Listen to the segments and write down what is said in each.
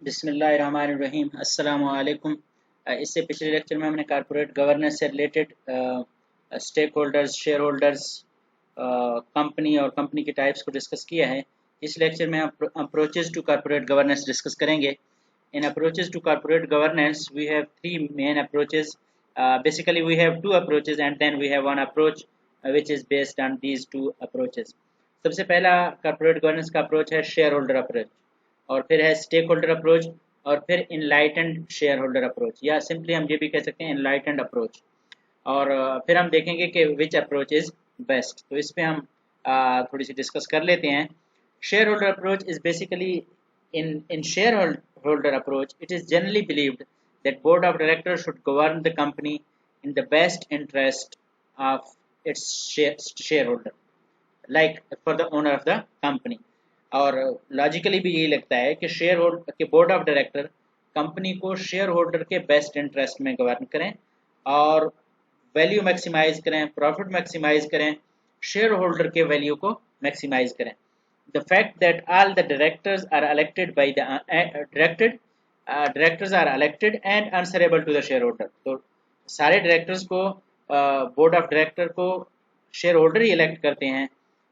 बिस्मिल्लाहिर्रहमानिर्रहीम अस्सलामु अलैकुम। इससे पिछले लेक्चर में हमने कारपोरेट गवर्नेंस से related stake holders, share holders, company और कंपनी के टाइप्स को डिस्कस किया है। इस लेक्चर में हम approaches to corporate governance discuss करेंगे। In approaches to corporate governance we have three main approaches. Basically we have two approaches and then we have one approach which is based on these two approaches. सबसे पहला corporate governance का approach है share holder approach, और फिर है stake holder approach, और फिर enlightened share holder approach, या सिंपली हम ये भी कह सकते हैं इनलाइटेंड अप्रोच। और फिर हम देखेंगे कि विच अप्रोच इज बेस्ट। तो इस पे हम थोड़ी सी डिस्कस कर लेते हैं। Share holder approach is basically in shareholder approach, it is generally believed that board of directors should govern the company in the best interest of its shareholder, like for the owner of the company. और logically भी यही लगता है कि share holder के board of director company को share holder के best interest में गवर्न करें और वैल्यू मैक्सिमाइज करें, प्रॉफिट मैक्सिमाइज करें, शेयर होल्डर के वैल्यू को मैक्सिमाइज करें। The fact that all the directors are elected by the directors are elected and answerable to the share holder. तो सारे डायरेक्टर्स को बोर्ड ऑफ डायरेक्टर को share holder ही elect करते हैं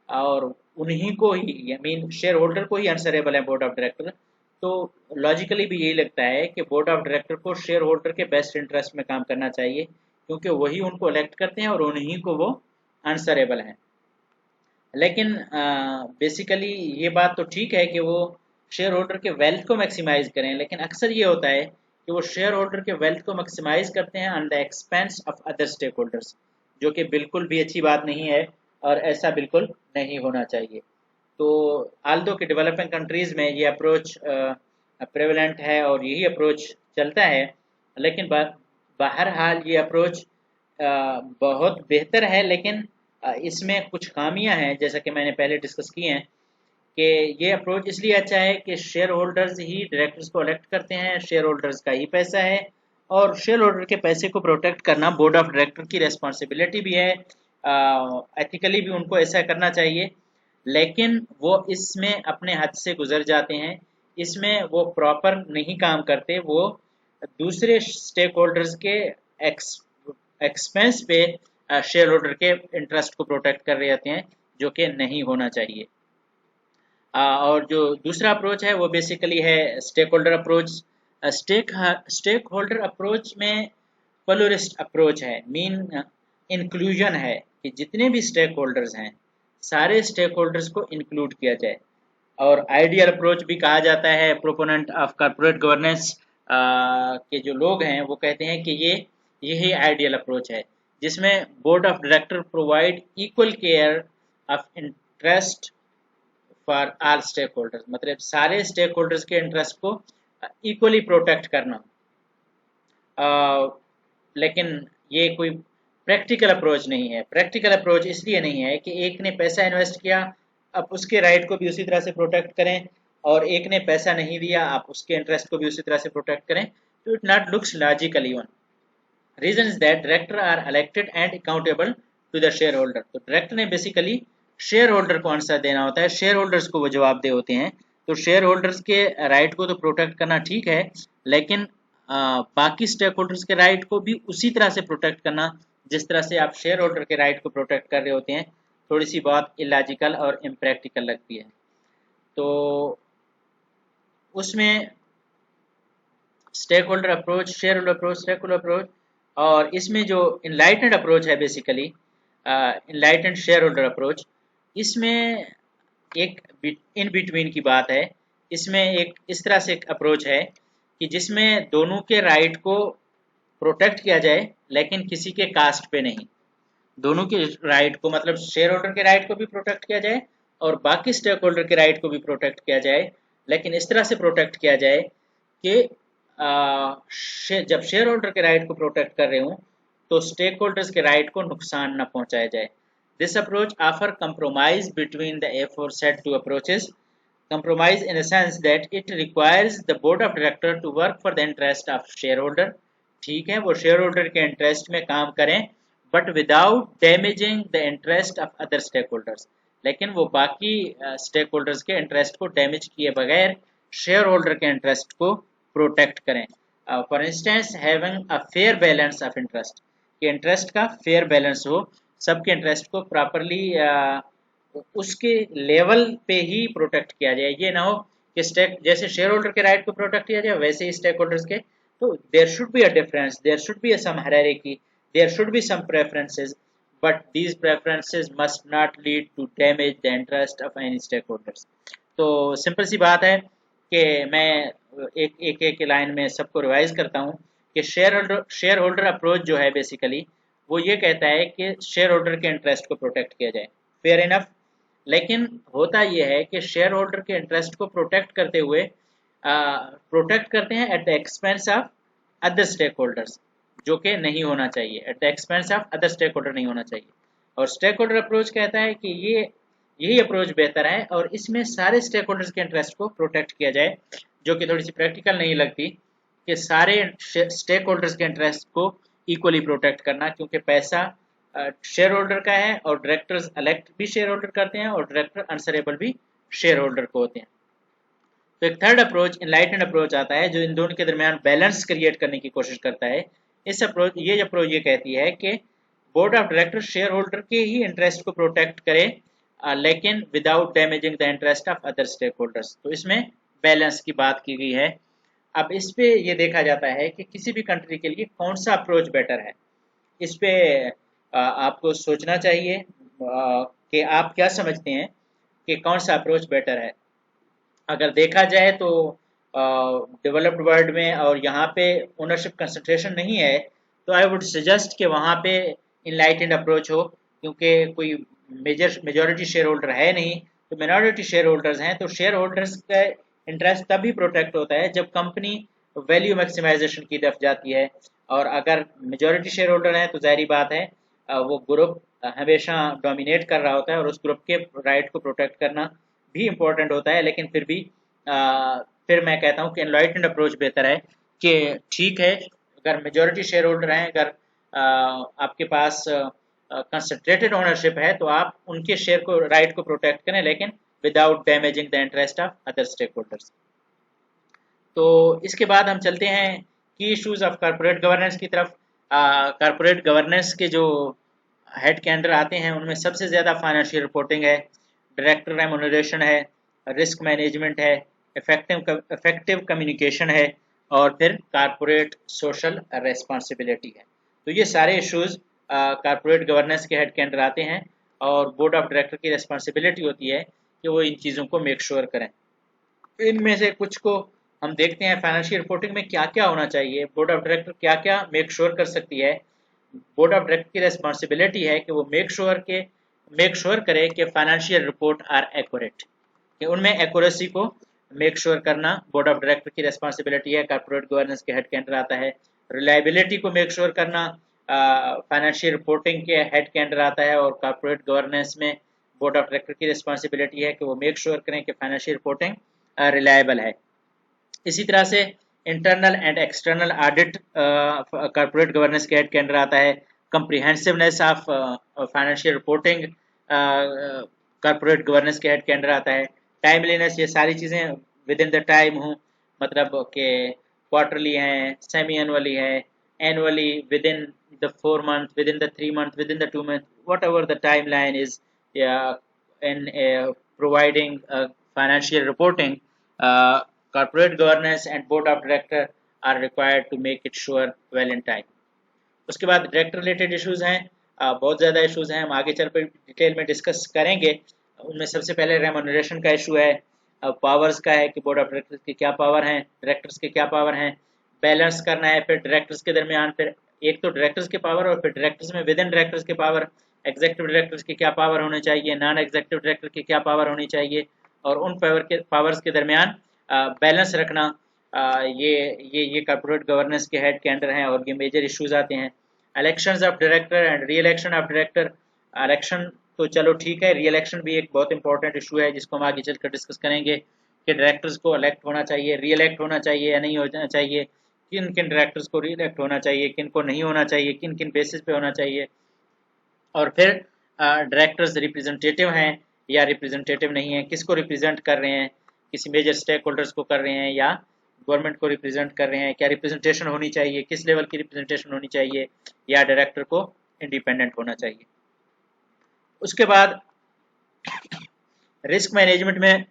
और उन्हीं को ही मीन शेयर होल्डर को ही आंसरेबल है बोर्ड ऑफ डायरेक्टर। तो लॉजिकली भी यही लगता है कि बोर्ड ऑफ डायरेक्टर को शेयर होल्डर के बेस्ट इंटरेस्ट में काम करना चाहिए, क्योंकि वही उनको इलेक्ट करते हैं और उन्हीं को वो आंसरेबल हैं। लेकिन बेसिकली ये बात तो ठीक है कि वो शेयर होल्डर के वेल्थ को मैक्सिमाइज करें, लेकिन अक्सर ये होता है कि वो शेयर होल्डर के वेल्थ को मैक्सिमाइज करते हैं on the expense of other stake holders, जो कि बिल्कुल भी अच्छी बात नहीं है और ऐसा बिल्कुल नहीं होना चाहिए। तो आल्दो के डेवलपिंग कंट्रीज़ में ये अप्रोच प्रेवलेंट है और यही अप्रोच चलता है, लेकिन बहरहाल ये अप्रोच बहुत बेहतर है, लेकिन इसमें कुछ खामियां हैं, जैसा कि मैंने पहले डिस्कस की हैं कि ये अप्रोच इसलिए अच्छा है कि शेयर होल्डर्स ही डायरेक्टर्स को इलेक्ट करते हैं, शेयर होल्डर्स का ही पैसा है और शेयर होल्डर के पैसे को प्रोटेक्ट करना बोर्ड ऑफ डायरेक्टर की रेस्पॉन्सिबिलिटी भी है। एथिकली भी उनको ऐसा करना चाहिए, लेकिन वो इसमें अपने हद से गुजर जाते हैं, इसमें वो प्रॉपर नहीं काम करते, वो दूसरे स्टेक होल्डर्स के एक्सपेंस पे शेयर होल्डर के इंटरेस्ट को प्रोटेक्ट कर रहे होते हैं, जो कि नहीं होना चाहिए। और जो दूसरा अप्रोच है वो बेसिकली है stake holder approach. Stake holder approach में प्लुरिस्ट अप्रोच है, मीन इंक्लूजन है कि जितने भी स्टेक होल्डर्स हैं सारे स्टेक होल्डर्स को इंक्लूड किया जाए। और आइडियल अप्रोच भी कहा जाता है। प्रोपोनेंट ऑफ कॉर्पोरेट गवर्नेंस के जो लोग हैं वो कहते हैं कि यही आइडियल अप्रोच है, जिसमें board of director provide equal care of interest for all stake holders, मतलब सारे स्टेक होल्डर्स के इंटरेस्ट को इक्वली प्रोटेक्ट करना। लेकिन ये कोई प्रैक्टिकल अप्रोच नहीं है। प्रैक्टिकल अप्रोच इसलिए नहीं है कि एक ने पैसा इन्वेस्ट किया, अब उसके राइट को भी उसी तरह से प्रोटेक्ट करें, और एक ने पैसा नहीं दिया, आप उसके इंटरेस्ट को भी उसी तरह से प्रोटेक्ट करें। तो it not looks logical even. Reason is that director are elected and accountable to the share holder. तो डायरेक्टर ने बेसिकली शेयर होल्डर को आंसर देना होता है, शेयर होल्डर्स को वो जवाबदेह होते हैं। तो शेयर होल्डर्स के राइट को तो प्रोटेक्ट करना ठीक है, लेकिन बाकी स्टेक होल्डर्स के राइट को भी उसी तरह से प्रोटेक्ट करना जिस तरह से आप शेयर होल्डर के राइट को प्रोटेक्ट कर रहे होते हैं, थोड़ी सी बात इलॉजिकल और इम्प्रैक्टिकल लगती है। तो उसमें stake holder approach, share holder approach, stake holder approach, और इसमें जो इनलाइटेंड अप्रोच है basically enlightened share holder approach, इसमें एक इन बिटवीन की बात है। इसमें एक इस तरह से एक अप्रोच है कि जिसमें दोनों के राइट को प्रोटेक्ट किया जाए, लेकिन किसी के कास्ट पे नहीं। दोनों के राइट को, मतलब शेयर होल्डर के राइट को भी प्रोटेक्ट किया जाए और बाकी स्टेक होल्डर के राइट को भी प्रोटेक्ट किया जाए, लेकिन इस तरह से प्रोटेक्ट किया जाए कि जब शेयर होल्डर के राइट को प्रोटेक्ट कर रहे हों तो स्टेक होल्डर्स के राइट को नुकसान न पहुंचाया जाए। This approach offers compromise between the aforesaid two approaches. Compromise in a sense that it requires the board of director to work for the interest of shareholder. ठीक है, वो शेयर होल्डर के इंटरेस्ट में काम करें, but without damaging the interest of other stake holders. लेकिन वो बाकी स्टेक होल्डर्स के इंटरेस्ट को डैमेज किए बगैर शेयर होल्डर के इंटरेस्ट को प्रोटेक्ट करें। For instance having a fair balance of interest, कि इंटरेस्ट का फेयर बैलेंस हो, सबके इंटरेस्ट को प्रॉपरली उसके लेवल पे ही प्रोटेक्ट किया जाए। ये ना हो कि स्टेक जैसे शेयर होल्डर के राइट को प्रोटेक्ट किया जाए वैसे ही स्टेक होल्डर्स के, तो there should be a difference, there should be some hierarchy, there should be some preferences, but these preferences must not lead to damage the interest of any stakeholders। तो simple सी बात है कि मैं एक line में सबको रिवाइज करता हूँ कि शेयर होल्डर अप्रोच जो है बेसिकली वो ये कहता है कि शेयर होल्डर के इंटरेस्ट को प्रोटेक्ट किया जाए, फेयर इनफ। लेकिन होता यह है कि शेयर होल्डर के इंटरेस्ट को प्रोटेक्ट करते हुए प्रोटेक्ट करते हैं at the expense of other stake holders, जो कि नहीं होना चाहिए, at the expense of other stake holder नहीं होना चाहिए। और स्टेक होल्डर अप्रोच कहता है कि यही अप्रोच बेहतर है और इसमें सारे स्टेक होल्डर्स के इंटरेस्ट को प्रोटेक्ट किया जाए, जो कि थोड़ी सी प्रैक्टिकल नहीं लगती कि सारे स्टेक होल्डर्स के इंटरेस्ट को इक्वली प्रोटेक्ट करना, क्योंकि पैसा शेयर होल्डर का है और डायरेक्टर्स इलेक्ट भी शेयर होल्डर करते हैं और डायरेक्टर आंसरेबल भी शेयर होल्डर को होते हैं। तो एक थर्ड अप्रोच इनलाइटेंड अप्रोच आता है जो इन दोनों के दरमियान बैलेंस क्रिएट करने की कोशिश करता है। इस अप्रोच ये कहती है कि board of director share holder के ही इंटरेस्ट को प्रोटेक्ट करे लेकिन without damaging the interest of other stake holders. तो इसमें बैलेंस की बात की गई है। अब इस पे ये देखा जाता है कि किसी भी कंट्री के लिए कौन सा अप्रोच बेटर है। इस पे आपको सोचना चाहिए कि आप क्या समझते हैं कि कौन सा अप्रोच बेटर है। अगर देखा जाए तो डेवलप्ड वर्ल्ड में और यहाँ पे ओनरशिप कंसंट्रेशन नहीं है, तो आई वुड सजेस्ट कि वहाँ पे इनलाइटेंड अप्रोच हो, क्योंकि कोई मेजॉरिटी शेयर होल्डर है नहीं, तो मिनॉरिटी शेयर होल्डर्स हैं। तो शेयर होल्डर्स का इंटरेस्ट तभी प्रोटेक्ट होता है जब कंपनी वैल्यू मैक्सिमाइजेशन की तरफ जाती है, और अगर मेजॉरिटी शेयर होल्डर है तो जाहिर बात है वो ग्रुप हमेशा डोमिनेट कर रहा होता है और उस ग्रुप के राइट को प्रोटेक्ट करना भी इम्पोर्टेंट होता है। लेकिन फिर भी फिर मैं कहता हूँ कि एनलाइटेंड अप्रोच बेहतर है, कि ठीक है अगर मेजॉरिटी शेयर होल्डर हैं, अगर आपके पास कंसंट्रेटेड ओनरशिप है तो आप उनके शेयर को राइट को प्रोटेक्ट करें, लेकिन without damaging the interest of other stake holders. तो इसके बाद हम चलते हैं की इश्यूज ऑफ कॉर्पोरेट गवर्नेंस की तरफ। कॉर्पोरेट गवर्नेंस के जो हेड के अंडर आते हैं उनमें सबसे ज़्यादा फाइनेंशियल रिपोर्टिंग है, डायरेक्टर रेम्यूनरेशन है, रिस्क मैनेजमेंट है, इफेक्टिव कम्युनिकेशन है, और फिर कॉर्पोरेट सोशल रेस्पॉन्सिबिलिटी है। तो ये सारे इश्यूज कॉर्पोरेट गवर्नेंस के हेड के अंडर आते हैं और बोर्ड ऑफ डायरेक्टर की रेस्पॉन्सिबिलिटी होती है कि वो इन चीज़ों को मेक श्योर करें। इनमें से कुछ को हम देखते हैं फाइनेंशियल रिपोर्टिंग में क्या क्या होना चाहिए, बोर्ड ऑफ डायरेक्टर क्या क्या मेक श्योर कर सकती है। बोर्ड ऑफ डायरेक्टर की रेस्पॉन्सिबिलिटी है कि वो मेक श्योर करे कि फाइनेंशियल रिपोर्ट आर एक्यूरेट, कि उनमें एक्यूरेसी को मेक श्योर करना बोर्ड ऑफ डायरेक्टर की रेस्पॉन्सिबिलिटी है, कॉर्पोरेट गवर्नेंस के हेड के अंडर आता है। रिलायबिलिटी को मेक श्योर करना फाइनेंशियल रिपोर्टिंग के हेड के अंडर आता है, और कॉर्पोरेट गवर्नेंस में बोर्ड ऑफ डायरेक्टर की रिस्पॉन्सिबिलिटी है कि वो मेक श्योर करें कि फाइनेंशियल रिपोर्टिंग रिलायबल है। इसी तरह से internal and external audit corporate governance के हेड के अंडर आता है। Comprehensiveness of financial reporting corporate governance के हेड के अंडर आता है। टाइमलीनेस, ये सारी चीज़ें विद इन द टाइम हो, मतलब कि क्वार्टरली हैं, सेमी एनुअली है, annually with in the 4 month, with in the 3 month, with in the 2 month, what ever the time line is in providing financial reporting, corporate governance and board of director are required to make it sure well in time। उसके बाद director related issues हैं, बहुत ज़्यादा issues हैं, हम आगे चल कर डिटेल में डिस्कस करेंगे। उनमें सबसे पहले रेम्यूनरेशन का इशू है, पावर्स का है कि बोर्ड ऑफ डायरेक्टर्स के क्या पावर हैं, डायरेक्टर्स के क्या पावर हैं, बैलेंस करना है फिर डायरेक्टर्स के दरमियान, फिर एक तो डायरेक्टर्स के पावर और फिर डायरेक्टर्स में विद इन डायरेक्टर्स के पावर, एग्जीक्यूटिव डायरेक्टर्स के क्या पावर होने चाहिए, नॉन एग्जीक्यूटिव डायरेक्टर की क्या पावर होनी चाहिए, और उन पावर्स के दरमियान बैलेंस रखना, ये कॉर्पोरेट गवर्नेंस के हेड के अंडर हैं और ये मेजर इश्यूज आते हैं। Elections of director and re election of director. Election तो चलो ठीक है, री इलेक्शन भी एक बहुत इंपॉर्टेंट इशू है जिसको हम आगे चलकर डिस्कस करेंगे कि डायरेक्टर्स को इलेक्ट होना चाहिए, री इलेक्ट होना चाहिए या नहीं होना चाहिए, किन किन डायरेक्टर्स को री इलेक्ट होना चाहिए, किन को नहीं होना चाहिए, किन किन बेसिस पे होना चाहिए, और फिर डायरेक्टर्स रिप्रेजेंटेटिव हैं या रिप्रेजेंटेटिव नहीं है, किसको रिप्रेजेंट कर रहे हैं, किसी मेजर स्टेक होल्डर्स को कर रहे हैं या गवर्नमेंट को रिप्रेजेंट कर रहे हैं, क्या रिप्रेजेंटेशन होनी चाहिए, किस लेवल की रिप्रेजेंटेशन होनी चाहिए, या डायरेक्टर को इंडिपेंडेंट होना चाहिए। उसके बाद रिस्क मैनेजमेंट में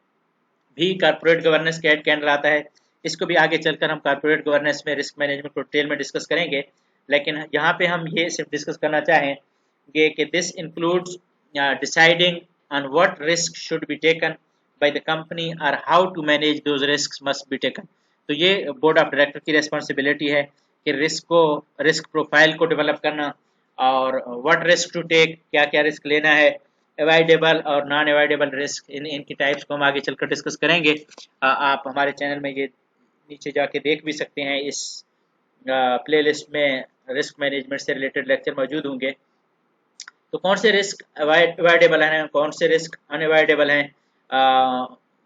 भी कारपोरेट गवर्नेंस के हेड के अंडर आता है। इसको भी आगे चलकर हम कारपोरेट गवर्नेंस में रिस्क मैनेजमेंट को डिटेल में डिस्कस करेंगे, लेकिन यहाँ पे हम ये सिर्फ डिस्कस करना चाहेंगे कि this includes deciding on what risk should be taken by the company और how to manage those risk must be taken. तो ये बोर्ड ऑफ डायरेक्टर की रिस्पॉन्सिबिलिटी है कि रिस्क प्रोफाइल को डेवलप करना और व्हाट रिस्क टू टेक, क्या क्या रिस्क लेना है, अवॉइडेबल और नॉन अवॉइडेबल रिस्क, इनकी टाइप्स को हम आगे चलकर डिस्कस करेंगे। आप हमारे चैनल में ये नीचे जाके देख भी सकते हैं, इस प्लेलिस्ट में रिस्क मैनेजमेंट से रिलेटेड लेक्चर मौजूद होंगे। तो कौन से रिस्क अवॉइडेबल हैं, कौन से रिस्क अनअवॉइडेबल हैं,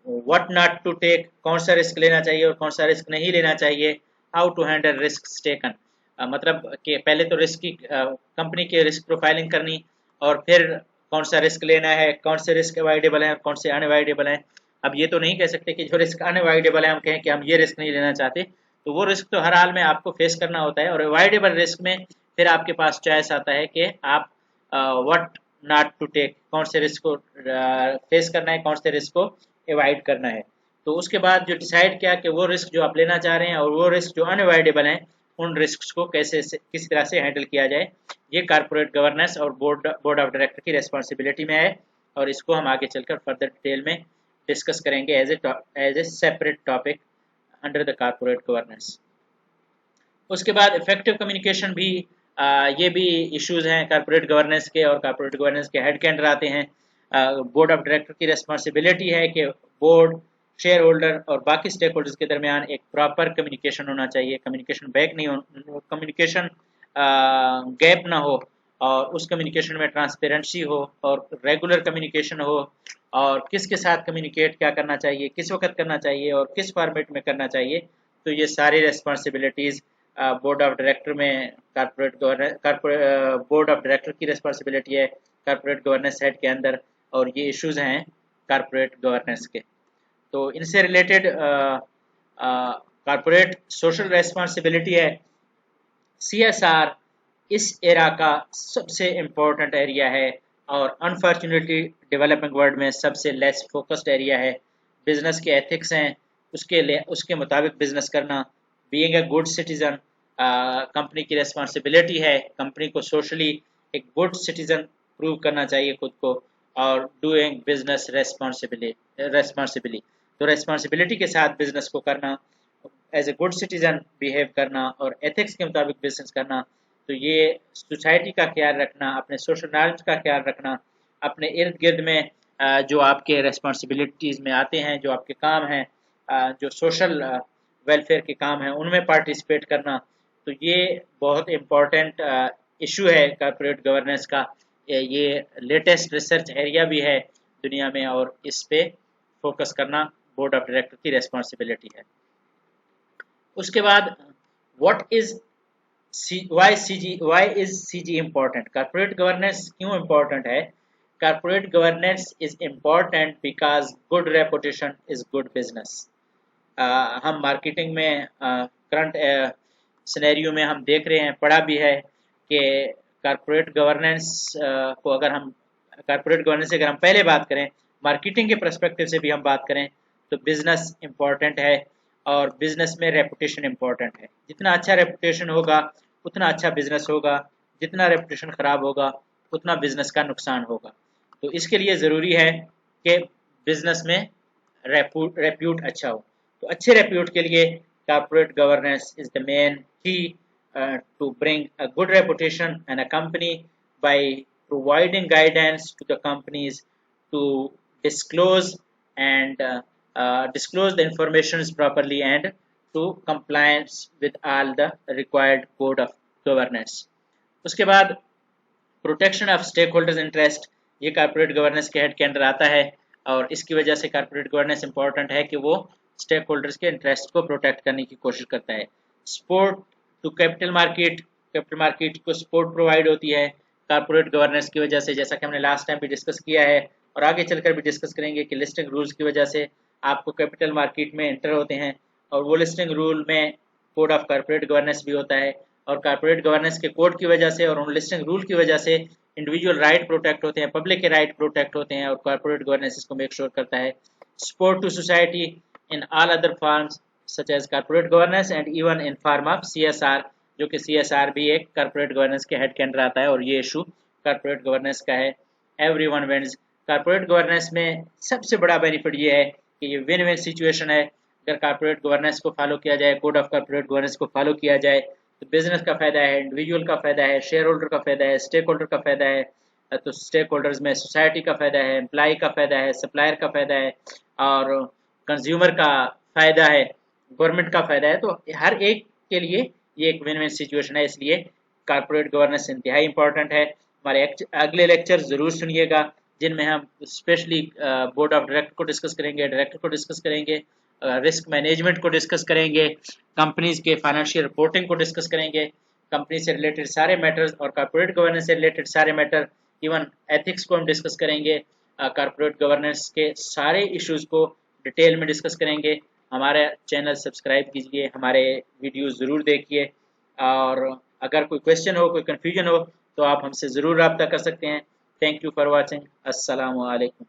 व्हाट नॉट टू टेक, कौन सा रिस्क लेना चाहिए और कौन सा रिस्क नहीं लेना चाहिए, how to handle risk taken. मतलब कि पहले तो रिस्क की कंपनी की रिस्क प्रोफाइलिंग करनी और फिर कौन सा रिस्क लेना है, कौन से रिस्क अवॉइडेबल हैं और कौन से अनअवॉइडेबल हैं। अब ये तो नहीं कह सकते कि जो रिस्क अनअवॉइडेबल है हम कहें कि हम ये रिस्क नहीं लेना चाहते, तो वो रिस्क तो हर हाल में आपको फेस करना होता है। और अवॉइडेबल रिस्क में फिर आपके पास चॉइस आता है कि आप व्हाट नॉट टू टेक, कौन से रिस्क को फेस करना है, कौन से रिस्क को अवॉइड करना है। तो उसके बाद जो डिसाइड किया कि वो रिस्क जो आप लेना चाह रहे हैं और वो रिस्क जो अनअवॉइडेबल हैं, उन रिस्क को किस तरह से हैंडल किया जाए, ये कारपोरेट गवर्नेंस और बोर्ड ऑफ डायरेक्टर की रिस्पॉन्सिबिलिटी में है। और इसको हम आगे चलकर फर्दर डिटेल में डिस्कस करेंगे as a separate topic under the corporate governance. उसके बाद इफेक्टिव कम्युनिकेशन भी ये भी इश्यूज हैं कारपोरेट गवर्नेंस के, और कारपोरेट गवर्नेंस के हेड के अंडर आते हैं। बोर्ड ऑफ डायरेक्टर की रिस्पॉन्सिबिलिटी है कि बोर्ड, शेयर होल्डर और बाकी स्टेक होल्डर्स के दरमियान एक प्रॉपर कम्युनिकेशन होना चाहिए, कम्युनिकेशन बैक नहीं हो, कम्युनिकेशन गैप ना हो, और उस कम्युनिकेशन में ट्रांसपेरेंसी हो और रेगुलर कम्युनिकेशन हो, और किसके साथ कम्युनिकेट क्या करना चाहिए, किस वक्त करना चाहिए और किस फॉर्मेट में करना चाहिए। तो ये सारी रिस्पॉन्सिबिलिटीज़ बोर्ड ऑफ डायरेक्टर में बोर्ड ऑफ डायरेक्टर की रिस्पॉन्सिबिलिटी है कारपोरेट गवर्नेंस हेड के अंदर, और ये इश्यूज हैं कारपोरेट गवर्नेंस के। तो इनसे रिलेटेड कारपोरेट सोशल रिस्पॉन्सिबिलिटी है। CSR इस एरा का सबसे इम्पोर्टेंट एरिया है और अनफॉर्चुनेटली डेवलपिंग वर्ल्ड में सबसे लेस फोकस्ड एरिया है। बिजनेस के एथिक्स हैं, उसके मुताबिक बिजनेस करना, being a good citizen company की रिस्पॉन्सिबिलिटी है। कंपनी को सोशली एक गुड सिटीजन प्रूव करना चाहिए खुद को, और डूइंग बिजनेस रेस्पॉन्सिबली, तो रेस्पॉन्सिबिलिटी के साथ बिजनेस को करना, as a good citizen behave करना और एथिक्स के मुताबिक बिजनेस करना। तो ये सोसाइटी का ख्याल रखना, अपने सोशल नॉर्म्स का ख्याल रखना, अपने इर्द गिर्द में जो आपके रेस्पॉन्सिबिलिटीज़ में आते हैं, जो आपके काम हैं, जो सोशल वेलफेयर के काम हैं, उनमें पार्टिसिपेट करना। तो ये बहुत इम्पॉर्टेंट इशू है कॉर्पोरेट गवर्नेंस का। ये लेटेस्ट रिसर्च एरिया भी है दुनिया में, और इस पे फोकस करना बोर्ड ऑफ डायरेक्टर की रेस्पॉन्सिबिलिटी है। उसके बाद why is CG important? Corporate governance क्यों important है? Corporate governance is important because good reputation is good business. हम मार्केटिंग में करंट सिनेरियो में हम देख रहे हैं, पढ़ा भी है कि कारपोरेट गवर्नेंस को अगर हम पहले बात करें, मार्केटिंग के पर्सपेक्टिव से भी हम बात करें, तो बिजनेस इम्पॉर्टेंट है और बिजनेस में रेपुटेशन इम्पॉर्टेंट है। जितना अच्छा रेपुटेशन होगा उतना अच्छा बिजनेस होगा, जितना रेपुटेशन खराब होगा उतना बिजनेस का नुकसान होगा। तो इसके लिए ज़रूरी है कि बिजनेस में रेप्यूट अच्छा हो। तो अच्छे रेप्यूट के लिए corporate governance is the main key to bring a good reputation and a company by providing guidance to the companies to disclose and disclose the information properly and to compliance with all the required code of governance. उसके बाद protection of stake holders interest, ये corporate governance के head के under आता है, और इसकी वजह से कॉर्पोरेट गवर्नेंस इंपॉर्टेंट है कि वो स्टेक होल्डर्स के इंटरेस्ट को प्रोटेक्ट करने की कोशिश करता है। सपोर्ट टू कैपिटल मार्केट को सपोर्ट प्रोवाइड होती है कॉर्पोरेट गवर्नेंस की वजह से, जैसा कि हमने लास्ट टाइम भी डिस्कस किया है और आगे चलकर भी डिस्कस करेंगे कि लिस्टिंग रूल्स की वजह से आपको कैपिटल मार्केट में एंटर होते हैं, और वो लिस्टिंग रूल में कोड ऑफ कॉर्पोरेट गवर्नेंस भी होता है, और कॉर्पोरेट गवर्नेंस के कोड की वजह से और उन लिस्टिंग रूल की वजह से इंडिविजुअल राइट प्रोटेक्ट होते हैं, पब्लिक के राइट प्रोटेक्ट होते हैं, और कॉर्पोरेट गवर्नेंस इसको मेक श्योर करता है। Support to society in all other forms such as corporate governance and even in form of CSR, जो कि CSR भी एक कॉर्पोरेट गवर्नेंस के हेड के अंडर आता है, और ये इशू कॉर्पोरेट गवर्नेंस का है। Everyone wins. कॉर्पोरेट गवर्नेंस में सबसे बड़ा बेनिफिट ये है कि ये विन विन सिचुएशन है। अगर कॉर्पोरेट गवर्नेंस को फॉलो किया जाए, कोड ऑफ कॉर्पोरेट गवर्नेंस को फॉलो किया जाए, तो बिजनेस का फायदा है, इंडिविजुअल का फायदा है, शेयर होल्डर का फायदा है, स्टेक होल्डर का फायदा है। तो स्टेक होल्डर्स में सोसाइटी का फायदा है, एम्प्लॉय का फायदा है, सप्लायर का फायदा है, और कंज्यूमर का फायदा है, गवर्नमेंट का फायदा है। तो हर एक के लिए ये एक विन विन सिचुएशन है, इसलिए कॉर्पोरेट गवर्नेंस इंतहाई इंपॉर्टेंट है। हमारे अगले लेक्चर जरूर सुनिएगा, जिनमें हम स्पेशली बोर्ड ऑफ डायरेक्टर को डिस्कस करेंगे, डायरेक्टर को डिस्कस करेंगे, रिस्क मैनेजमेंट को डिस्कस करेंगे, कंपनीज के फाइनेंशियल रिपोर्टिंग को डिस्कस करेंगे, कंपनी से रिलेटेड सारे मैटर्स और कॉर्पोरेट गवर्नेंस से रिलेटेड सारे मैटर, इवन एथिक्स को हम डिस्कस करेंगे। कॉर्पोरेट गवर्नेंस के सारे इश्यूज को डिटेल में डिस्कस करेंगे। हमारे चैनल सब्सक्राइब कीजिए, हमारे वीडियोस ज़रूर देखिए, और अगर कोई क्वेश्चन हो, कोई कन्फ्यूजन हो, तो आप हमसे ज़रूर रब्ता कर सकते हैं। Thank you for watching. अस्सलामु अलैकुम।